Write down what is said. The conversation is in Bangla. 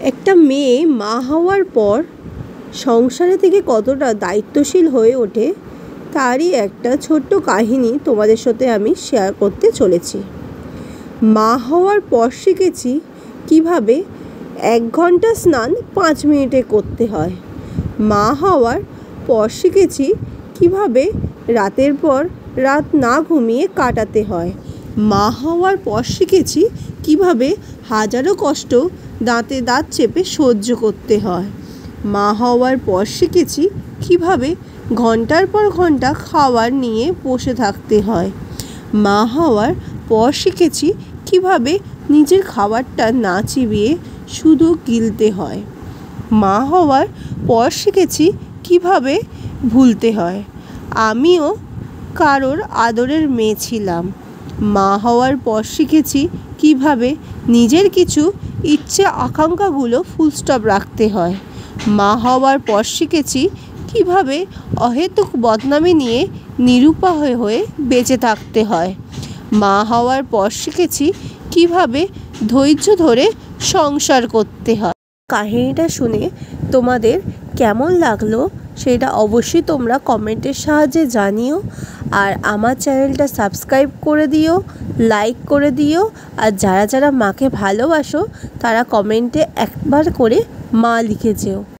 একটা মেয়ে মা হওয়ার পর সংসারে থেকে কতটা দায়িত্বশীল হয়ে ওঠে তারই একটা ছোট্ট কাহিনী তোমাদের সাথে আমি শেয়ার করতে চলেছি। মা হওয়ার পর শিখেছি কিভাবে 1 ঘন্টা স্নান 5 মিনিটে করতে হয়। মা হওয়ার পর শিখেছি কিভাবে রাতের পর রাত না ঘুমিয়ে কাটাতে হয়। মা হওয়ার পর শিখেছি কিভাবে হাজারো কষ্ট দাঁতে দাঁত চেপে সহ্য করতে হয়। মা হওয়ার পর শিখেছি কিভাবে ঘন্টার পর ঘন্টা খাবার নিয়ে বসে থাকতে হয়। মা হওয়ার পর শিখেছি কিভাবে নিজের খাবারটা না চিবিয়ে শুধু গিলতে হয়। মা হওয়ার পর শিখেছি কিভাবে ভুলতে হয়। আমিও কারোর আদরের মেয়ে ছিলাম। মা হওয়ার পর শিখেছি কিভাবে নিজের কিছু ইচ্ছে আকাঙ্ক্ষাগুলো ফুল স্টপ রাখতে হয়। মা হওয়ার পর শিখেছি কিভাবে অহেতুক বদনামি নিয়ে নিরুপায় হয়ে বেঁচে থাকতে হয়। মা হওয়ার পর শিখেছি কিভাবে ধৈর্য ধরে সংসার করতে হয়। কাহিনীটা শুনে তোমাদের কেমন লাগলো সেটা অবশ্যই তোমরা কমেন্টের সাহায্যে জানিও। আর আমার চ্যানেলটা সাবস্ক্রাইব করে দিও, লাইক করে দিও। আর যারা যারা মাকে ভালোবাসো তারা কমেন্টে একবার করে মা লিখে যেও।